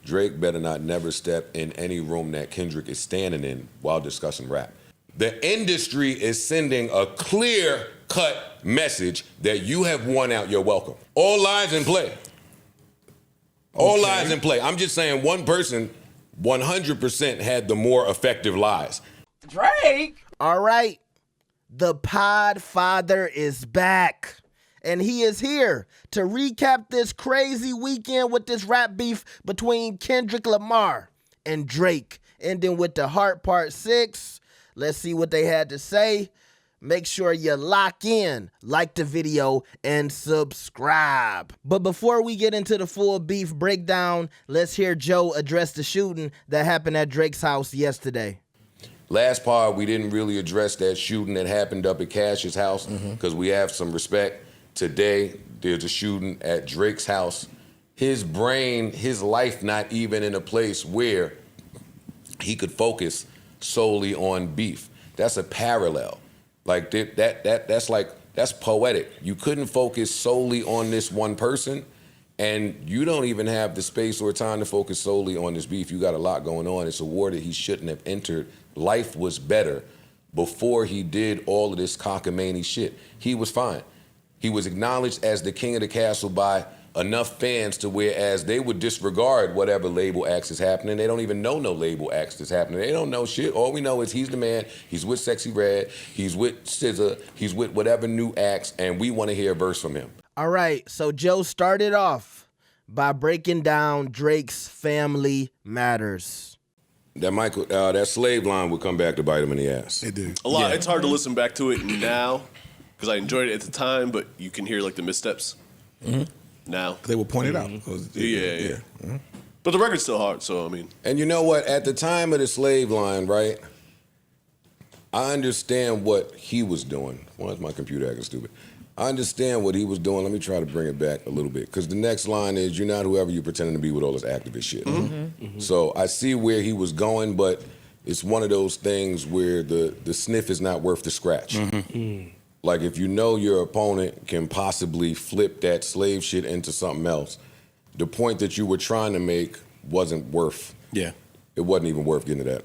Drake better not never step in any room that Kendrick is standing in while discussing rap. The industry is sending a clear-cut message that you have won out your welcome. All lies in play. All lies in play. I'm just saying one person 100% had the more effective lies. Drake? All right. The Podfather is back. And he is here to recap this crazy weekend with this rap beef between Kendrick Lamar and Drake. Ending with the Heart Part 6. Let's see what they had to say. Make sure you lock in, like the video, and subscribe. But before we get into the full beef breakdown, let's hear Joe address the shooting that happened at Drake's house yesterday. Last part, we didn't really address that shooting that happened up at Cash's house because we have some respect. Today, there's a shooting at Drake's house. His brain, his life not even in a place where he could focus solely on beef. That's a parallel. Like that's poetic. You couldn't focus solely on this one person, and you don't even have the space or time to focus solely on this beef. You got a lot going on. It's a war that he shouldn't have entered. Life was better before he did all of this cockamamie shit. He was fine. He was acknowledged as the king of the castle by enough fans to whereas they would disregard whatever label acts is happening. They don't even know no label acts is happening. They don't know shit. All we know is he's the man. He's with Sexy Red. He's with SZA. He's with whatever new acts, and we want to hear a verse from him. All right, so Joe started off by breaking down Drake's Family Matters. That slave line would come back to bite him in the ass. It did. A lot. Yeah. It's hard to listen back to it now because I enjoyed it at the time, but you can hear like the missteps now. They were pointed out. Yeah. But the record's still hard, so I mean. And you know what? At the time of the slave line, right? I understand what he was doing. Why is my computer acting stupid? I understand what he was doing. Let me try to bring it back a little bit. Because the next line is, you're not whoever you're pretending to be with all this activist shit. So I see where he was going, but it's one of those things where the sniff is not worth the scratch. Like if you know your opponent can possibly flip that slave shit into something else, the point that you were trying to make wasn't worth. Yeah. It wasn't even worth getting to that.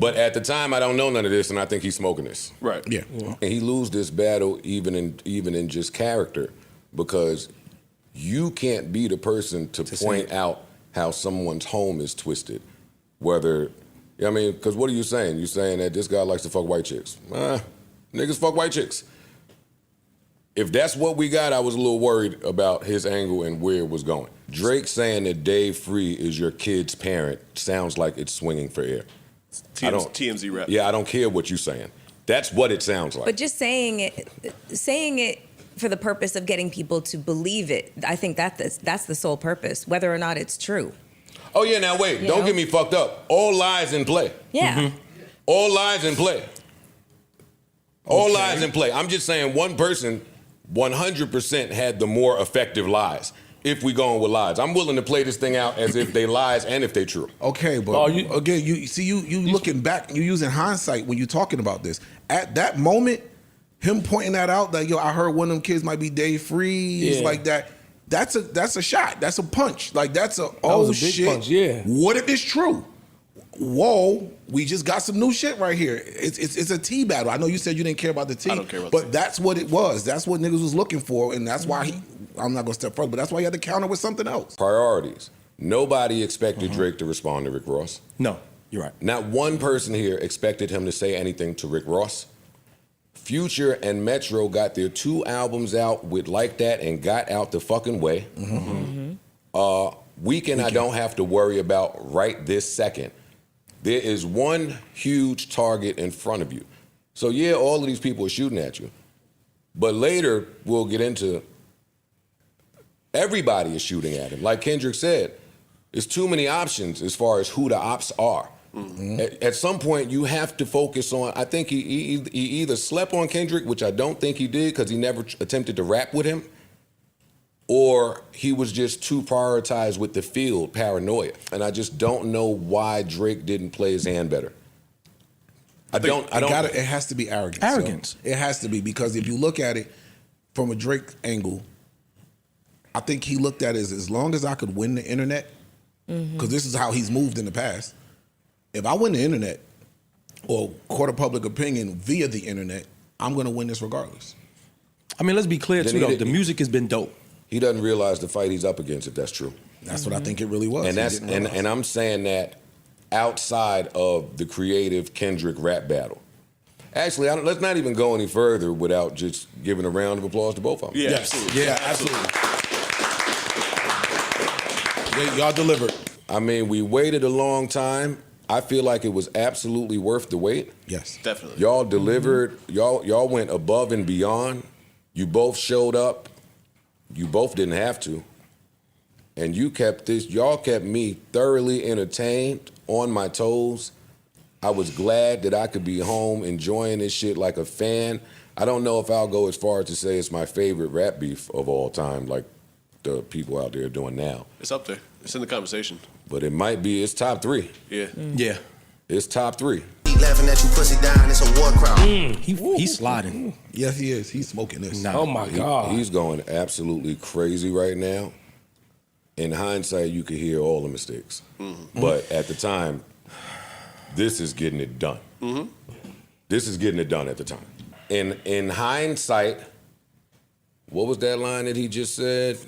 But at the time, I don't know none of this, and I think he's smoking this. Right. Yeah. And he lose this battle even in just character, because you can't be the person to point out how someone's home is twisted. Whether, I mean, because what are you saying? You're saying that this guy likes to fuck white chicks. Niggas fuck white chicks. If that's what we got, I was a little worried about his angle and where it was going. Drake saying that Dave Free is your kid's parent sounds like it's swinging for air. TMZ rap. Yeah, I don't care what you're saying. That's what it sounds like. But just saying it for the purpose of getting people to believe it, I think that's the sole purpose, whether or not it's true. Oh yeah, now wait, don't get me fucked up. All lies in play. Yeah. All lies in play. All lies in play. I'm just saying one person 100% had the more effective lies. If we going with lies, I'm willing to play this thing out as if they lies and if they true. Okay, but again, you looking back, you using hindsight when you're talking about this. At that moment, him pointing that out, that I heard one of them kids might be Dave Freeze, like that. That's a shot. That's a punch. Like that's a big shit. Punch, yeah. What if it's true? Whoa, we just got some new shit right here. It's a tea battle. I know you said you didn't care about the tea, I don't care about but that's what it was. That's what niggas was looking for, and that's why I'm not gonna step further, but that's why he had to counter with something else. Priorities. Nobody expected Drake to respond to Rick Ross. No, you're right. Not one person here expected him to say anything to Rick Ross. Future and Metro got their 2 albums out with Like That and Got Out the Fucking Way. Weekend I don't have to worry about right this second. There is one huge target in front of you. So yeah, all of these people are shooting at you. But later, we'll get into everybody is shooting at him. Like Kendrick said, there's too many options as far as who the ops are. At some point, you have to focus on, I think he either slept on Kendrick, which I don't think he did because he never attempted to rap with him, or he was just too prioritized with the field, paranoia. And I just don't know why Drake didn't play his hand better. It has to be arrogance. Arrogance. So it has to be, because if you look at it from a Drake angle, I think he looked at it as long as I could win the internet, because this is how he's moved in the past. If I win the internet or court of public opinion via the internet, I'm going to win this regardless. I mean, let's be clear Then too, he though. did- The music has been dope. He doesn't realize the fight he's up against, if that's true. That's what I think it really was. And He that's didn't realize. and I'm saying that outside of the creative Kendrick rap battle. Actually, let's not even go any further without just giving a round of applause to both of them. Yeah, Yes. absolutely. Yeah, absolutely. Y'all delivered. I mean, we waited a long time. I feel like it was absolutely worth the wait. Yes. Definitely. Y'all delivered. Y'all went above and beyond. You both showed up. You both didn't have to. And y'all kept me thoroughly entertained, on my toes. I was glad that I could be home enjoying this shit like a fan. I don't know if I'll go as far as to say it's my favorite rap beef of all time, like the people out there doing now. It's up there. It's in the conversation. But it might be, it's top 3. Yeah. Yeah. It's top 3. Laughing at you, pussy down. It's a war crowd. He's sliding. Yes, he is. He's smoking this. Nah. Oh my God. He's going absolutely crazy right now. In hindsight, you could hear all the mistakes. But at the time, this is getting it done. This is getting it done at the time. In hindsight, what was that line that he just said?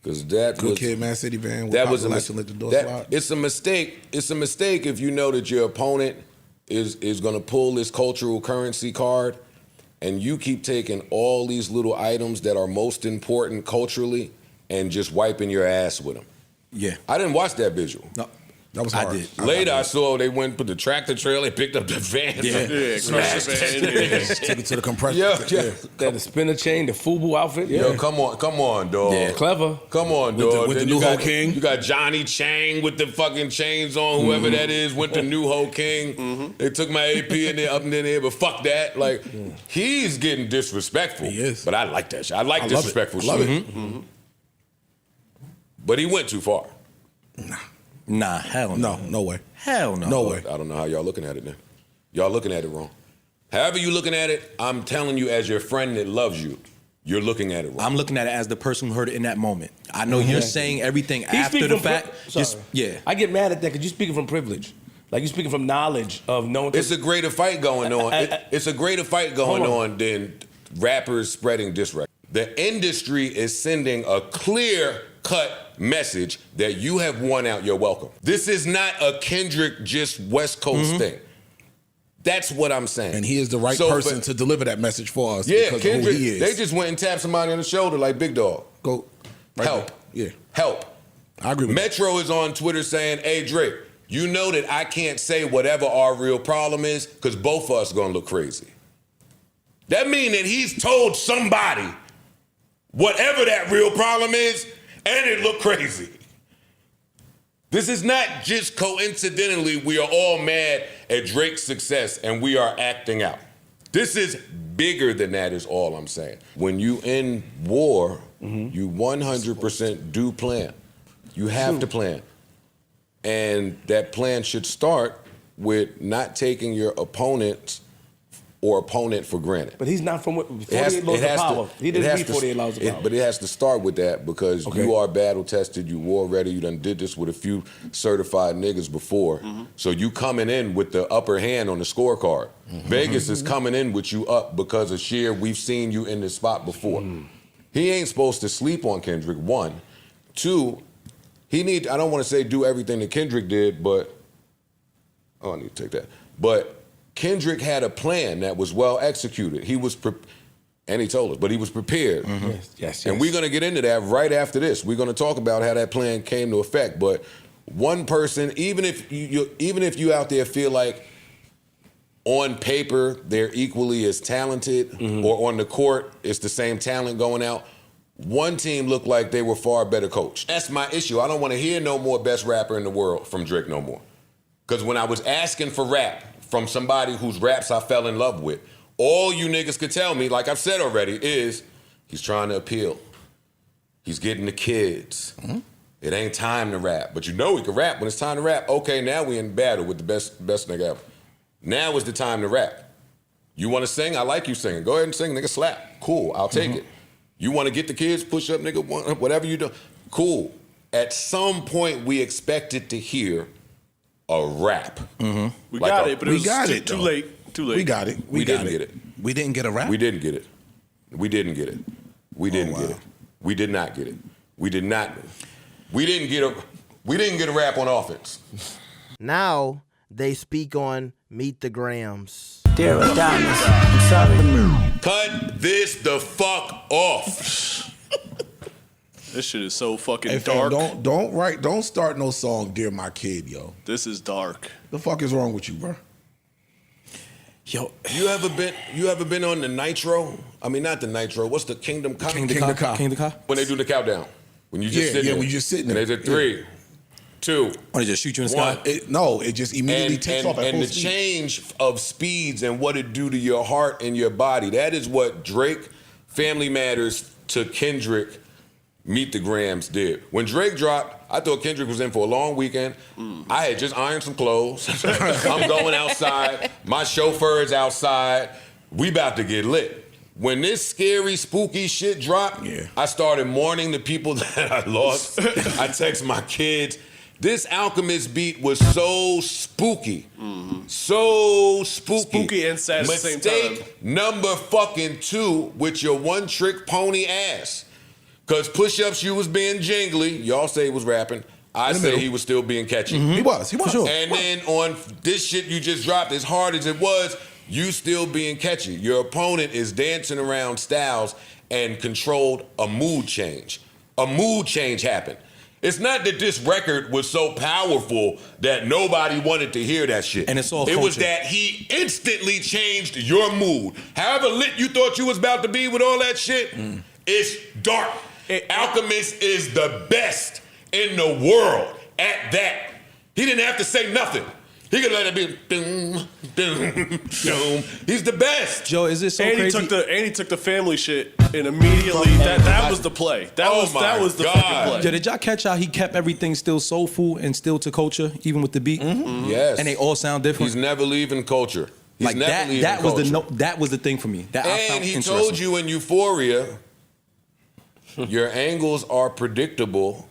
Because that Good was kid, Man City van. that was a let mistake. the door slide. It's a mistake. It's a mistake if you know that your opponent is going to pull this cultural currency card, and you keep taking all these little items that are most important culturally and just wiping your ass with them. Yeah. I didn't watch that visual. No. That was I hard. did. Later, I saw they went put the tractor trailer, they picked up the van. Yeah, smashed crash it. the van. Yeah. Took it to the compressor. Yeah. That the spinner chain, the FUBU outfit. Yo, come on, dog. Yeah. Clever. Come on, With the- dog. with the Then new you got, Ho King. You got Johnny Chang with the fucking chains on, whoever that is, with the new Ho King. They took my AP in there, up in there, but fuck that. Like, he's getting disrespectful. He is. But I like that shit. I like love it. disrespectful I love shit. it. But he went too far. Nah, hell No, no. no way. Hell no. No way. I don't know how y'all looking at it then. Y'all looking at it wrong. However you looking at it, I'm telling you as your friend that loves you, you're looking at it wrong. I'm looking at it as the person who heard it in that moment. I know you're saying everything He's after speaking the from fact. Just sorry. yeah. I get mad at that because you're speaking from privilege. Like you're speaking from knowledge of knowing. It's a greater fight going on. It's a greater fight going Hold on. on than rappers spreading disrespect. The industry is sending a clear-cut message that you have won out your welcome. This is not a Kendrick just West Coast thing. That's what I'm saying. And he is the right So, person but- to deliver that message for us Yeah, because Kendrick, of who he is. they just went and tapped somebody on the shoulder like Big Dog. Go. Right Help. there. Yeah. Help. I agree with that. Metro is on Twitter saying, hey, Drake, you know that I can't say whatever our real problem is because both of us going to look crazy. That means that he's told somebody whatever that real problem is, and it looked crazy. This is not just coincidentally we are all mad at Drake's success and we are acting out. This is bigger than that is all I'm saying. When you in war, you 100% do plan. You have to plan. And that plan should start with not taking your opponent for granted. But he's not from It 48 laws of power. He didn't read 48 laws of power. But it has to start with that because you are battle tested, you war ready, you done did this with a few certified niggas before. So you coming in with the upper hand on the scorecard. Vegas is coming in with you up because of sheer we've seen you in this spot before. He ain't supposed to sleep on Kendrick, 1. 2, I don't want to say do everything that Kendrick did, but I need to take that. But Kendrick had a plan that was well executed. He was, and he told us, but he was prepared. Yes. And we're going to get into that right after this. We're going to talk about how that plan came to effect. But one person, even if you out there feel like on paper they're equally as talented, or on the court it's the same talent going out, one team looked like they were far better coached. That's my issue. I don't want to hear no more best rapper in the world from Drake no more. Because when I was asking for rap from somebody whose raps I fell in love with, all you niggas could tell me, like I've said already, is he's trying to appeal. He's getting the kids. It ain't time to rap. But you know he can rap when it's time to rap. Okay, now we in battle with the best nigga ever. Now is the time to rap. You want to sing? I like you singing. Go ahead and sing, nigga. Slap. Cool, I'll take it. You want to get the kids? Push up, nigga. Whatever you do. Cool. at some point we expected to hear a rap. We Like got a- it, but it we was got too, it, too though. late. Too late. We got it. We didn't get it. We didn't get a rap. We didn't get it. We didn't get it. We didn't get it. We did not get it. We did not. We didn't get a. We didn't get a rap on offense. Now they speak on Meet the Grams. Dear Adonis, I'm sorry to move. Cut this the fuck off. This shit is so fucking Hey, fam, dark. don't start no song, Dear My Kid, yo. This is dark. The fuck is wrong with you, bro? Yo, You ever been on the Nitro? I mean, not the Nitro. What's the Kingdom Come? King the Car. When they do the countdown. When you just Yeah, sitting yeah, there. when you just sitting and there. they did 3, 2, Or they just shoot you in the 1. sky. It just immediately takes off at and full the speed. change of speeds and what it do to your heart and your body. That is what Drake, Family Matters to Kendrick, Meet the Grams did. When Drake dropped, I thought Kendrick was in for a long weekend. I had just ironed some clothes. I'm going outside. My chauffeur is outside. We about to get lit. When this scary, spooky shit dropped, Yeah. I started mourning the people that I lost. I text my kids. This Alchemist beat was so spooky. So spooky. Spooky and sad at the same Mistake time. number fucking 2 with your one-trick pony ass. Because push-ups, you was being jingly. Y'all say he was rapping. I say he was still being catchy. He was. And then on this shit you just dropped, as hard as it was, you still being catchy. Your opponent is dancing around Styles and controlled a mood change. A mood change happened. It's not that this record was so powerful that nobody wanted to hear that shit. And it's all It was culture. that he instantly changed your mood. However lit you thought you was about to be with all that shit, it's dark. Alchemist is the best in the world at that. He didn't have to say nothing. He could let it be doom, doom, doom. He's the best. Joe, is this so And crazy? he took the family shit and immediately that was the play. That Oh was my the God. fucking play. Yo, did y'all catch how he kept everything still soulful and still to culture, even with the beat? Yes. And they all sound different. He's never leaving culture. He's like never that. leaving That was culture. that was the thing for me. That I found And he interesting. told you in Euphoria, your angles are predictable,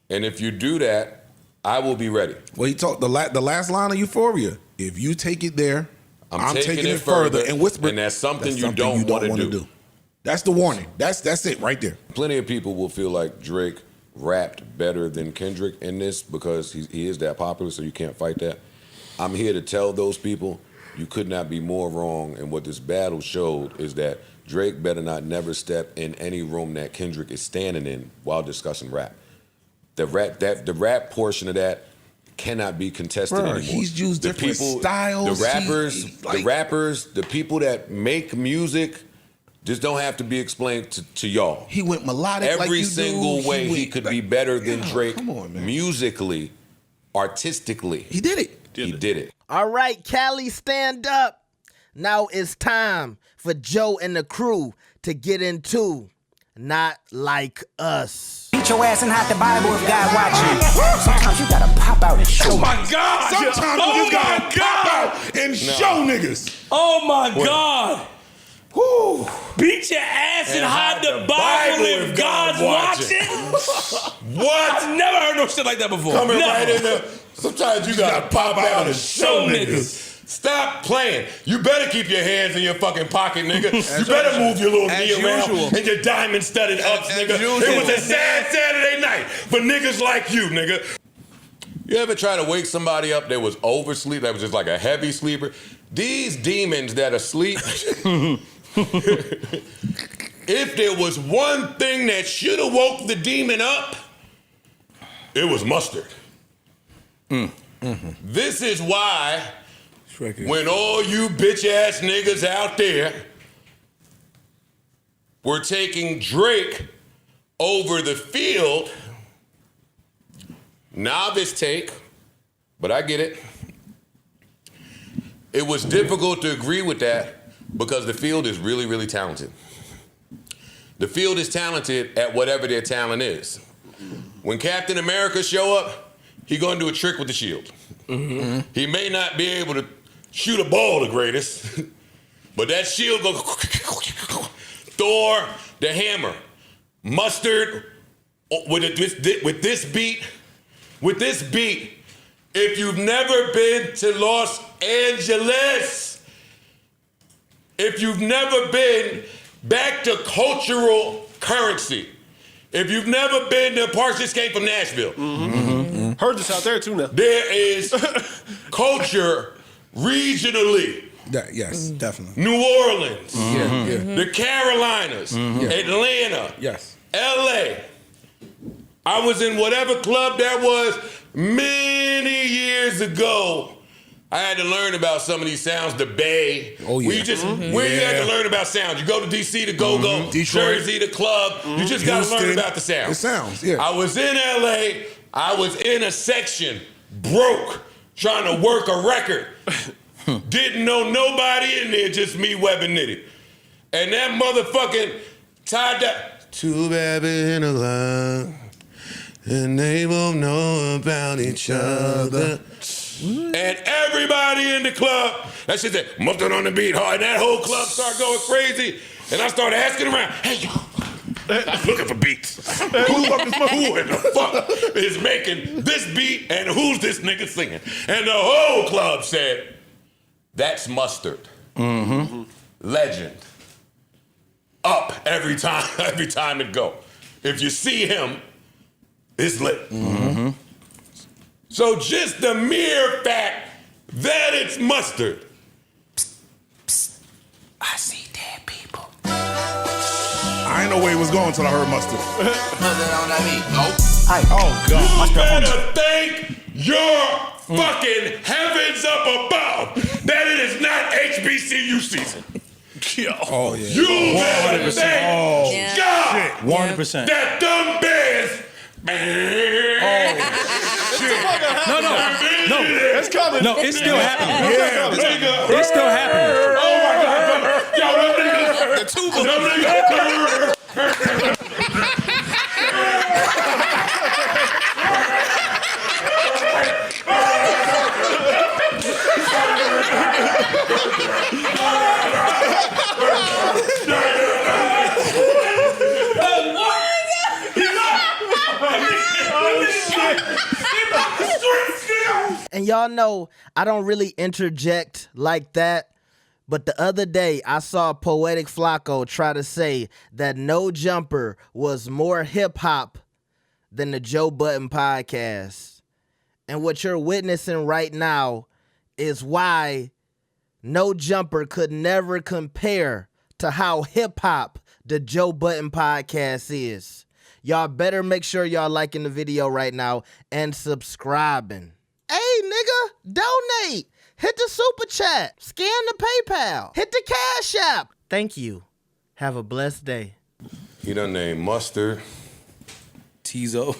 and if you do that, I will be ready. Well, he talked the last line of Euphoria. If you take it there, I'm taking it further and whisper. and that's something you don't wanna wanna do. That's the warning. That's it right there. Plenty of people will feel like Drake rapped better than Kendrick in this because he is that popular, so you can't fight that. I'm here to tell those people you could not be more wrong, and what this battle showed is that Drake better not never step in any room that Kendrick is standing in while discussing rap. The rap portion of that cannot be contested Bruh, anymore. he's used different styles. The rappers, He- the people that make music just don't have to be explained to y'all. He went melodic Every like you single do. way he went could back- be better than Yeah, Drake come on, man. musically, artistically. He did it. He did it. All right, Cali, stand up. Now it's time for Joe and the crew to get into Not Like Us. Beat your ass and hide the Bible if God watching. Sometimes you gotta pop out and show. God! Sometimes you just gotta pop out and show niggas. Oh my God! Woo. Beat your ass and hide the Bible if God's watching. What? I've never heard no shit like that before. Coming Never. right in there. Sometimes you gotta pop out and show niggas. Stop playing. You better keep your hands in your fucking pocket, nigga. You better move your little knee around and your diamond-studded ups, nigga. It was a sad Saturday night for niggas like you, nigga. You ever try to wake somebody up that was oversleep, that was just like a heavy sleeper? These demons that are asleep, if there was one thing that should have woke the demon up, it was mustard. This is why when all you bitch-ass niggas out there were taking Drake over the field, novice take, but I get it. It was difficult to agree with that because the field is really, really talented. The field is talented at whatever their talent is. When Captain America show up, he gonna do a trick with the shield. He may not be able to shoot a ball the greatest, but that shield go Thor, the hammer. Mustard, with this beat, if you've never been to Los Angeles, if you've never been back to cultural currency, if you've never been to Parks, just came from Nashville. Heard this out there too now. There is culture regionally. Yes, definitely. New Orleans, Yeah. the Carolinas, Atlanta, Yes. LA. I was in whatever club that was many years ago. I had to learn about some of these sounds, the Bay. Oh, yeah. Where you had to learn about sounds. You go to DC to go-go, Detroit. Jersey to club. You just got to learn Houston. about the sounds. The sounds, yeah. I was in LA. I was in a section, broke, trying to work a record. Didn't know nobody in there, just me, Web and Nitty. And that motherfucking tied that. Two babies in a club, and they both know about each other. And everybody in the club, that shit said, mustard on the beat hard. And that whole club started going crazy. And I started asking around, hey, yo, I'm looking for beats. Who in the fuck is making this beat and who's this nigga singing? And the whole club said, that's Mustard. Legend. Up every time it go. If you see him, it's lit. So just the mere fact that it's Mustard. I see dead people. I ain't know where he was going until I heard Mustard. Mustard on that beat. Oh. Oh, God. You better thank your fucking heavens up above that it is not HBCU season. Yo. Oh, yeah. You better thank God 100%. that them bands. No. It's coming. No, it's still happening. Yeah, It's still happening. Oh my God. Yo, them niggas. And y'all know I don't really interject like that, but the other day I saw Poetic Flacco try to say that No Jumper was more hip-hop than the Joe Budden podcast. And what you're witnessing right now is why No Jumper could never compare to how hip-hop the Joe Budden podcast is. Y'all better make sure y'all liking the video right now and subscribing. Hey, nigga, donate. Hit the super chat. Scan the PayPal. Hit the Cash App. Thank you. Have a blessed day. He done named Mustard. Tizo.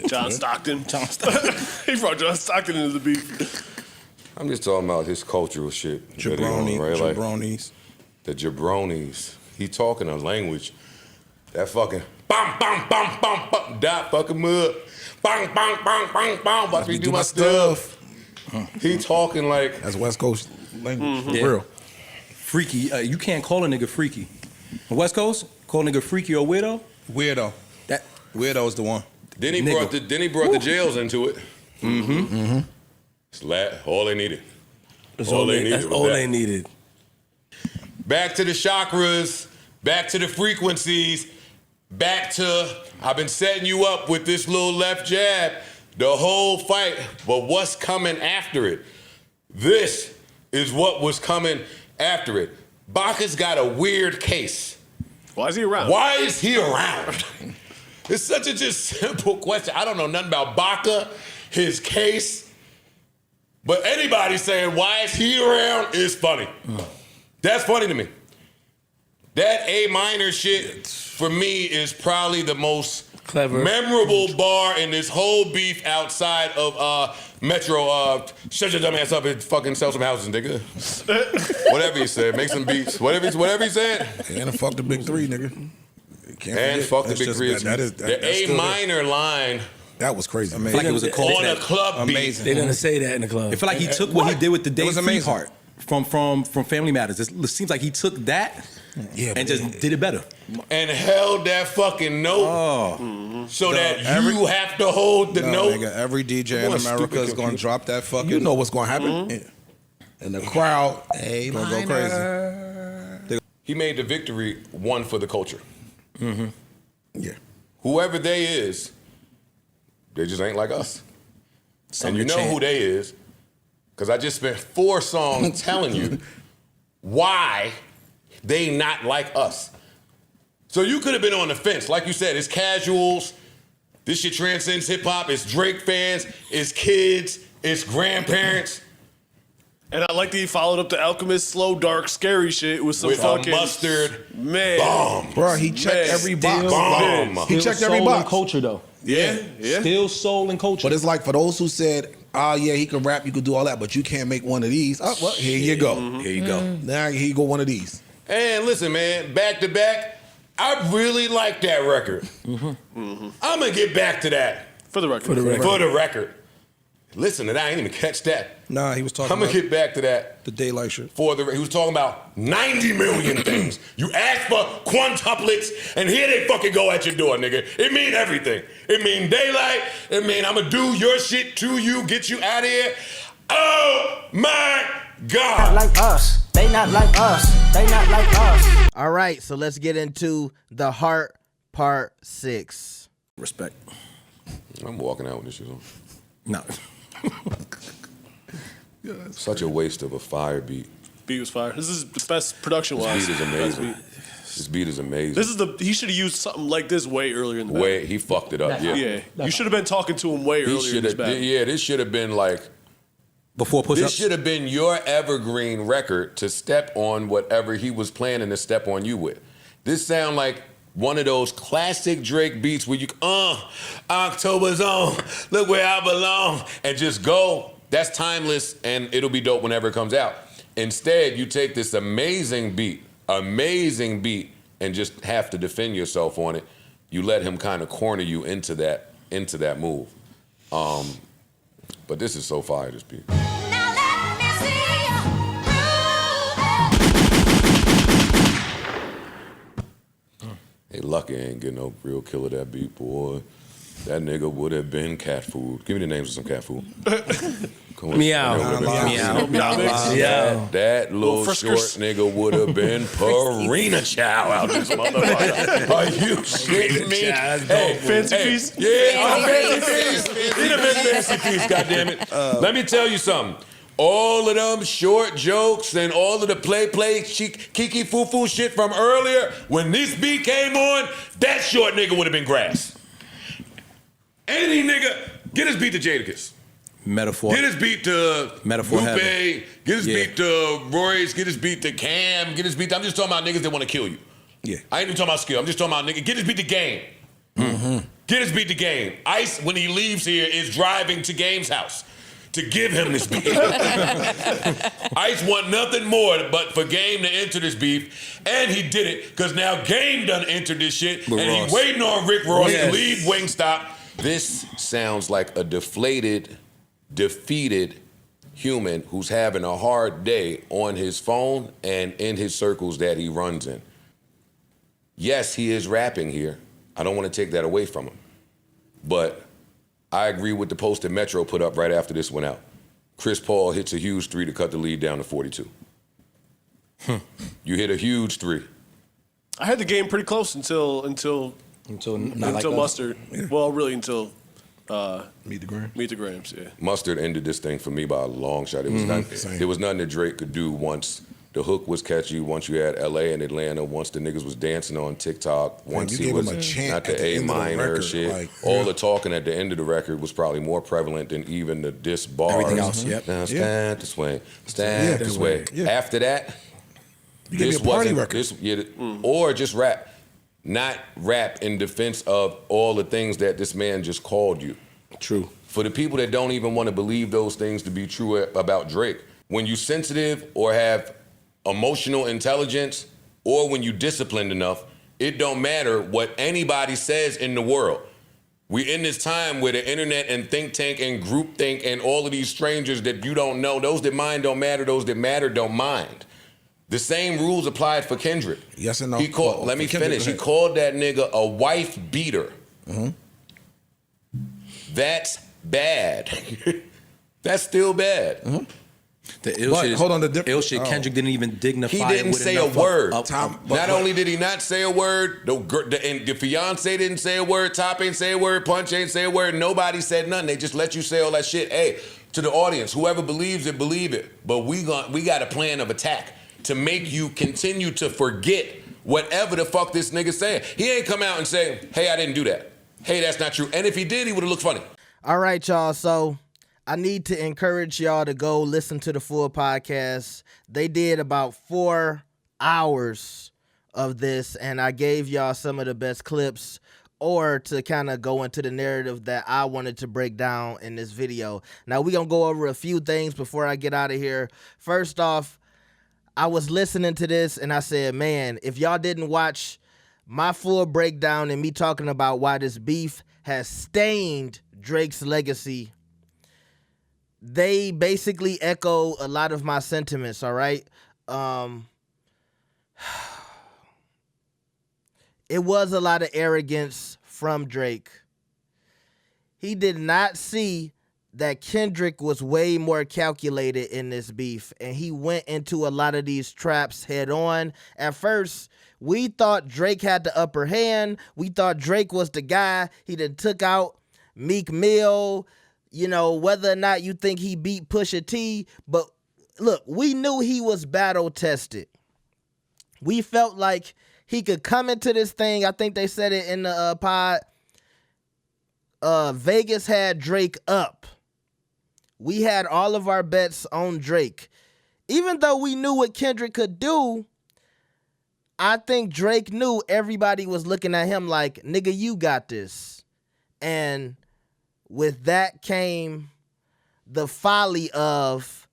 John Stockton. He brought John Stockton into the beat. I'm just talking about his cultural shit. Jabroni, right? Like jabronis. the jabronis. He talking a language. That fucking bam, bam, bam, bam, bam, that fucking mud. Bang, bang, bang, bang, bang. Watch me do my stuff. He talking like That's West Coast language. For Yeah. real. Freaky. You can't call a nigga freaky. On West Coast, call a nigga freaky or weirdo. Weirdo. That Weirdo's the one. Then he Nigga. brought the jails into it. It's all they needed. That's all they needed. Back to the chakras, back to the frequencies, back to I've been setting you up with this little left jab the whole fight, but what's coming after it? This is what was coming after it. Baca's got a weird case. Why is he around? Why is he around? It's such a just simple question. I don't know nothing about Baca, his case, but anybody saying why is he around is funny. That's funny to me. That A minor shit for me is probably the most Clever. memorable bar in this whole beef outside of Metro. Shut your dumb ass up and fucking sell some houses, nigga. Whatever he said, make some beats. Whatever he said. And fuck the big three, nigga. Can't And forget. fuck the That's big just- three. that The that's A still minor line That was crazy. I feel like it was a cold on a club beat. Amazing. They didn't say that in the club. I feel like he took what he did with the Dave was amazing. Freehart from Family Matters. It seems like he took that Yeah, and just did it better. And held that fucking note so that you have to hold the note. Nigga, every DJ Come in on, America stupid is gonna computer. drop that fucking. You know what's gonna happen. Yeah. And the crowd, hey, gonna go crazy. He made the victory one for the culture. Yeah. Whoever they is, they just ain't like us. And you know who they is, because I just spent 4 songs telling you why they not like us. So you could have been on the fence. Like you said, it's casuals. This shit transcends hip hop. It's Drake fans. It's kids. It's grandparents. And I like that he followed up the Alchemist slow, dark, scary shit with some With a fucking mustard bomb. Bro, he checked every box. Bomb. He checked every soul box. and culture though. Yeah, yeah. Still soul and culture. But it's like for those who said, "Oh yeah, he can rap, you could do all that, but you can't make one of these." Oh, well, here you go. Here you go. Now here you go, one of these. And listen, man, back to back, I really like that record. I'm gonna get back to that For the record. for the record. Listen to that, I didn't even catch that. Nah, he was talking I'm gonna about get back to that. the daylight shit. He was talking about 90 million things. You ask for quintuplets, and here they fucking go at your door, nigga. It mean everything. It mean daylight. It mean I'm gonna do your shit to you, get you out of here. Oh my God. Like us. They not like us. They not like us. All right, so let's get into the Heart Part 6. Respect. I'm walking out with this shit on. No. Such a waste of a fire beat. Beat was fire. This is the best production wise. This beat is amazing. This beat is amazing. This is he should have used something like this way earlier in the battle. He fucked it up. Yeah. You should have been talking to him way earlier in this battle. This should have been like Before push-ups. this should have been your evergreen record to step on whatever he was planning to step on you with. This sound like one of those classic Drake beats where you October's on, look where I belong, and just go. That's timeless, and it'll be dope whenever it comes out. Instead, you take this amazing beat, and just have to defend yourself on it. You let him kind of corner you into that move. But this is so fire, this beat. Hey, Lucky ain't getting no real kill of that beat, boy. That nigga would have been cat food. Give me the names of some cat food. Meow. Meow. That little short nigga would have been Purina Chow out this motherfucker. Are you shitting me? Hey, Fancy Feast? Yeah, Fancy Feast. He'd have been Fancy Feast, goddammit. Let me tell you something. All of them short jokes and all of the play, kiki foo shit from earlier, when this beat came on, that short nigga would have been grass. Any nigga, get his beat to Jadakiss. Metaphor. Get his beat to Metaphor Lupe. heaven. Get his beat to Royce. Get his beat to Cam. Get his beat to, I'm just talking about niggas that want to kill you. Yeah. I ain't even talking about skill. I'm just talking about nigga. Get his beat to Game. Get his beat to Game. Ice, when he leaves here, is driving to Game's house to give him this beef. Ice want nothing more but for Game to enter this beef, and he did it, because now Game done entered this shit, and he waiting on Rick Ross to leave Wingstop. This sounds like a deflated, defeated human who's having a hard day on his phone and in his circles that he runs in. Yes, he is rapping here. I don't want to take that away from him. But I agree with the post that Metro put up right after this went out. Chris Paul hits a huge 3 to cut the lead down to 42. You hit a huge 3. I had the game pretty close until Mustard. Yeah. Well, really until Meet the Grams. Meet the Grams, yeah. Mustard ended this thing for me by a long shot. It was there was nothing that Drake could do once the hook was catchy, once you had LA and Atlanta, once the niggas was dancing on TikTok, once he was not the A minor shit. Like, all the talking at the end of the record was probably more prevalent than even the diss bars. Everything else, yep. Now stand this way, stand this way. Yeah. After that, this wasn't this, or just rap. Not rap in defense of all the things that this man just called you. True. For the people that don't even want to believe those things to be true about Drake, when you sensitive or have emotional intelligence, or when you disciplined enough, it don't matter what anybody says in the world. We in this time where the internet and think tank and group think and all of these strangers that you don't know, those that mind don't matter, those that matter don't mind. The same rules applied for Kendrick. Yes and no. He called. Well, let me for Kendrick, finish. go He ahead. called that nigga a wife beater. That's bad. That's still bad. The ill But, shit is, hold on, ill shit. Kendrick didn't even dignify. He it didn't with say a enough word. up- Not only did he not say a word, and the fiance didn't say a word, Top ain't say a word, Punch ain't say a word, nobody said nothing. They just let you say all that shit. Hey, to the audience, whoever believes it, believe it. But we got a plan of attack to make you continue to forget whatever the fuck this nigga saying. He ain't come out and say, hey, I didn't do that. Hey, that's not true. And if he did, he would have looked funny. All right, y'all. So I need to encourage y'all to go listen to the full podcast. They did about 4 hours of this, and I gave y'all some of the best clips or to kind of go into the narrative that I wanted to break down in this video. Now, we're going to go over a few things before I get out of here. First off, I was listening to this, and I said, man, if y'all didn't watch my full breakdown and me talking about why this beef has stained Drake's legacy, they basically echo a lot of my sentiments, all right? It was a lot of arrogance from Drake. He did not see that Kendrick was way more calculated in this beef, and he went into a lot of these traps head on. At first, we thought Drake had the upper hand. We thought Drake was the guy. He done took out Meek Mill, you know, whether or not you think he beat Pusha T. But look, we knew he was battle tested. We felt like he could come into this thing. I think they said it in the pod. Vegas had Drake up. We had all of our bets on Drake. Even though we knew what Kendrick could do, I think Drake knew everybody was looking at him like, nigga, you got this. And with that came the folly of,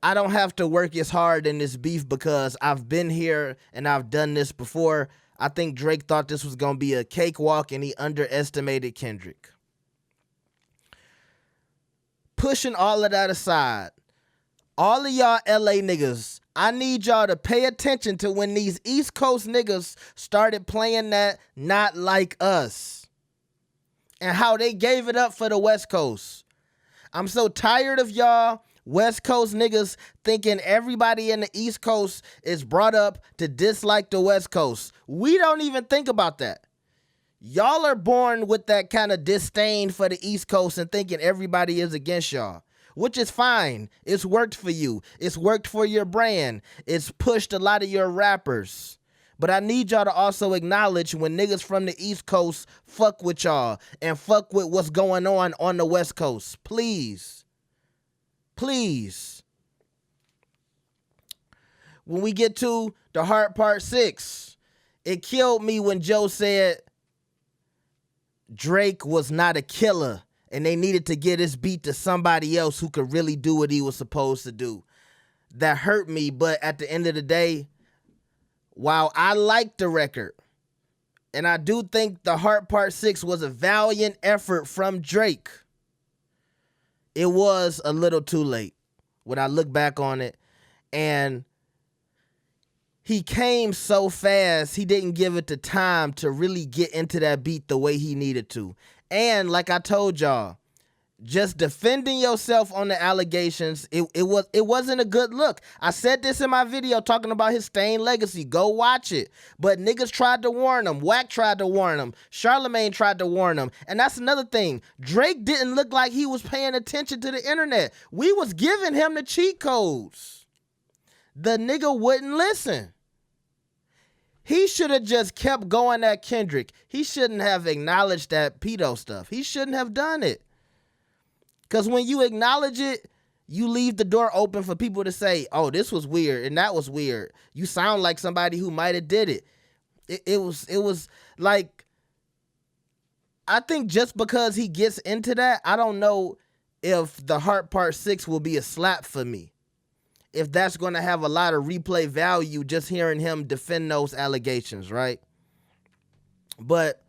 I don't have to work as hard in this beef because I've been here and I've done this before. I think Drake thought this was going to be a cakewalk and he underestimated Kendrick. Pushing all of that aside, all of y'all LA niggas, I need y'all to pay attention to when these East Coast niggas started playing that Not Like Us and how they gave it up for the West Coast. I'm so tired of y'all West Coast niggas thinking everybody in the East Coast is brought up to dislike the West Coast. We don't even think about that. Y'all are born with that kind of disdain for the East Coast and thinking everybody is against y'all, which is fine. It's worked for you. It's worked for your brand. It's pushed a lot of your rappers. But I need y'all to also acknowledge when niggas from the East Coast fuck with y'all and fuck with what's going on the West Coast. Please. Please. When we get to the Heart Part 6, it killed me when Joe said Drake was not a killer and they needed to get his beat to somebody else who could really do what he was supposed to do. That hurt me, but at the end of the day, while I like the record, and I do think the Heart Part 6 was a valiant effort from Drake, it was a little too late when I look back on it. And he came so fast, he didn't give it the time to really get into that beat the way he needed to. And like I told y'all, just defending yourself on the allegations, it wasn't a good look. I said this in my video talking about his stained legacy. Go watch it. But niggas tried to warn him. Wack tried to warn him. Charlemagne tried to warn him. And that's another thing. Drake didn't look like he was paying attention to the internet. We was giving him the cheat codes. The nigga wouldn't listen. He should have just kept going at Kendrick. He shouldn't have acknowledged that pedo stuff. He shouldn't have done it. Because when you acknowledge it, you leave the door open for people to say, oh, this was weird and that was weird. You sound like somebody who might have did it. It was like, I think just because he gets into that, I don't know if the Heart Part 6 will be a slap for me. If that's going to have a lot of replay value just hearing him defend those allegations, right? But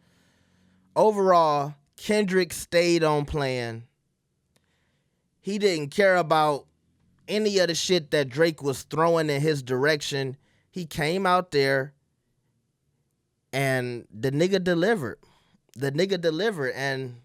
overall, Kendrick stayed on plan. He didn't care about any of the shit that Drake was throwing in his direction. he came out there and the nigga delivered. The nigga delivered. And,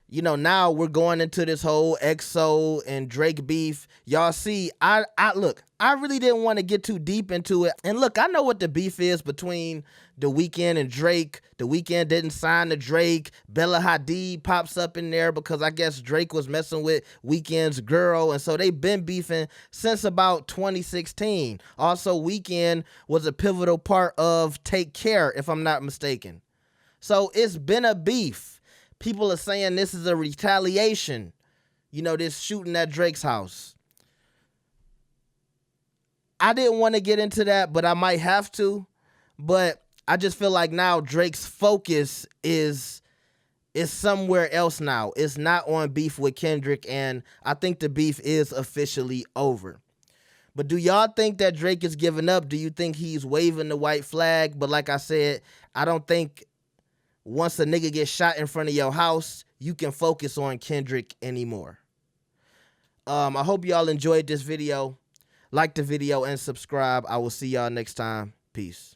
you know, now we're going into this whole EXO and Drake beef. Y'all see, I look, I really didn't want to get too deep into it. And look, I know what the beef is between The Weeknd and Drake. The Weeknd didn't sign to Drake. Bella Hadid pops up in there because I guess Drake was messing with Weeknd's girl. And so they've been beefing since about 2016. Also, Weeknd was a pivotal part of Take Care, if I'm not mistaken. So it's been a beef. People are saying this is a retaliation, you know, this shooting at Drake's house. I didn't want to get into that, but I might have to. But I just feel like now Drake's focus is somewhere else now. It's not on beef with Kendrick, and I think the beef is officially over. But do y'all think that Drake is giving up? Do you think he's waving the white flag? But like I said, I don't think once a nigga gets shot in front of your house, you can focus on Kendrick anymore. I hope y'all enjoyed this video. Like the video and subscribe. I will see y'all next time. Peace.